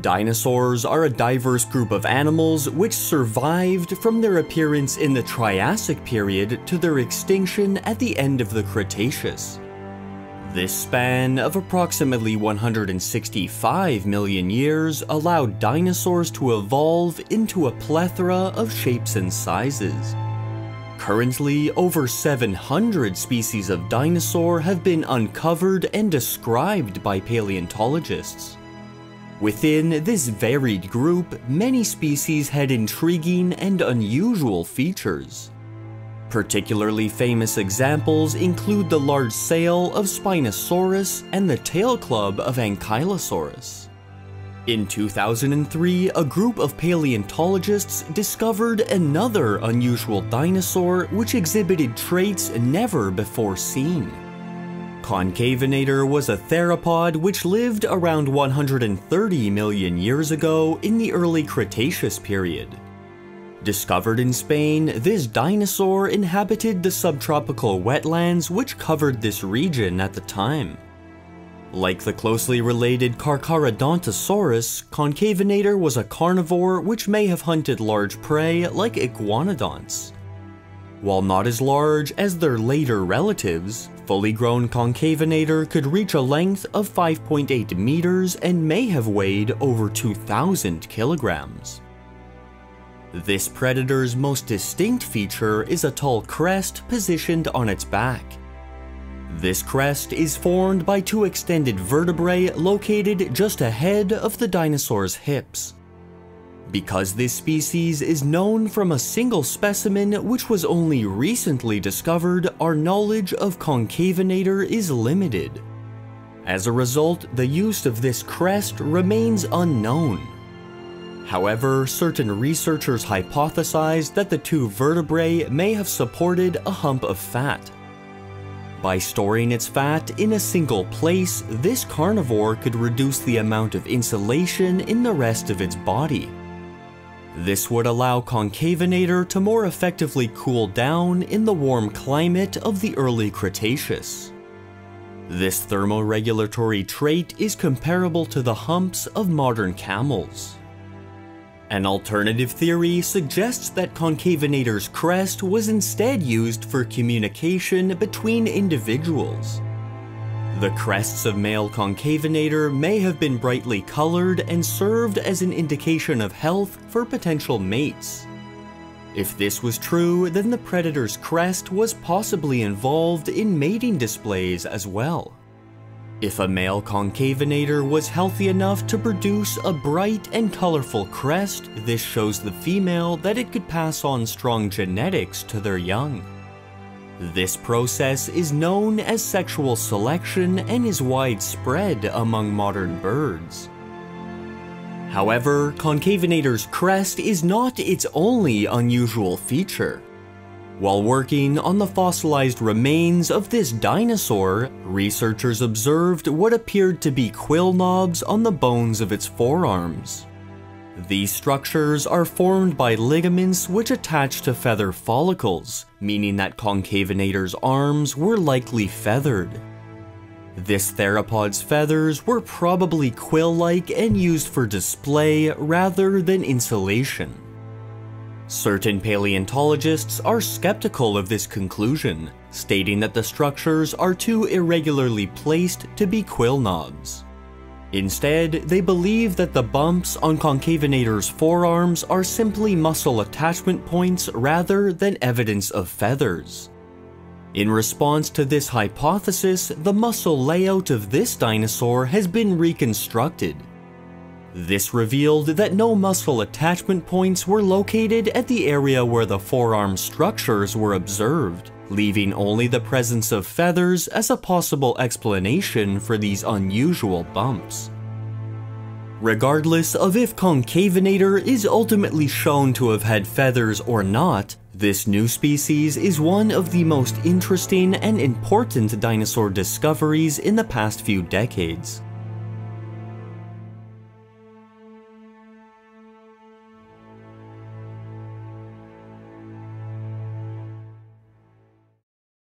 Dinosaurs are a diverse group of animals which survived from their appearance in the Triassic period to their extinction at the end of the Cretaceous. This span of approximately 165 million years allowed dinosaurs to evolve into a plethora of shapes and sizes. Currently, over 700 species of dinosaur have been uncovered and described by paleontologists. Within this varied group, many species had intriguing and unusual features. Particularly famous examples include the large sail of Spinosaurus and the tail club of Ankylosaurus. In 2003, a group of paleontologists discovered another unusual dinosaur which exhibited traits never before seen. Concavenator was a therapod which lived around 130 million years ago in the Early Cretaceous period. Discovered in Spain, this dinosaur inhabited the subtropical wetlands which covered this region at the time. Like the closely related Carcharodontosaurus, Concavenator was a carnivore which may have hunted large prey like iguanodonts. While not as large as their later relatives, fully grown Concavenator could reach a length of 5.8 meters and may have weighed over 2,000 kilograms. This predator's most distinct feature is a tall crest positioned on its back. This crest is formed by two extended vertebrae located just ahead of the dinosaur's hips. Because this species is known from a single specimen which was only recently discovered, our knowledge of Concavenator is limited. As a result, the use of this crest remains unknown. However, certain researchers hypothesize that the two vertebrae may have supported a hump of fat. By storing its fat in a single place, this carnivore could reduce the amount of insulation in the rest of its body. This would allow Concavenator to more effectively cool down in the warm climate of the Early Cretaceous. This thermoregulatory trait is comparable to the humps of modern camels. An alternative theory suggests that Concavenator's crest was instead used for communication between individuals. The crests of male Concavenator may have been brightly colored and served as an indication of health for potential mates. If this was true, then the predator's crest was possibly involved in mating displays as well. If a male Concavenator was healthy enough to produce a bright and colorful crest, this shows the female that it could pass on strong genetics to their young. This process is known as sexual selection and is widespread among modern birds. However, Concavenator's crest is not its only unusual feature. While working on the fossilized remains of this dinosaur, researchers observed what appeared to be quill knobs on the bones of its forearms. These structures are formed by ligaments which attach to feather follicles, meaning that Concavenator's arms were likely feathered. This theropod's feathers were probably quill-like and used for display rather than insulation. Certain paleontologists are skeptical of this conclusion, stating that the structures are too irregularly placed to be quill knobs. Instead, they believe that the bumps on Concavenator's forearms are simply muscle attachment points rather than evidence of feathers. In response to this hypothesis, the muscle layout of this dinosaur has been reconstructed. This revealed that no muscle attachment points were located at the area where the forearm structures were observed, leaving only the presence of feathers as a possible explanation for these unusual bumps. Regardless of if Concavenator is ultimately shown to have had feathers or not, this new species is one of the most interesting and important dinosaur discoveries in the past few decades.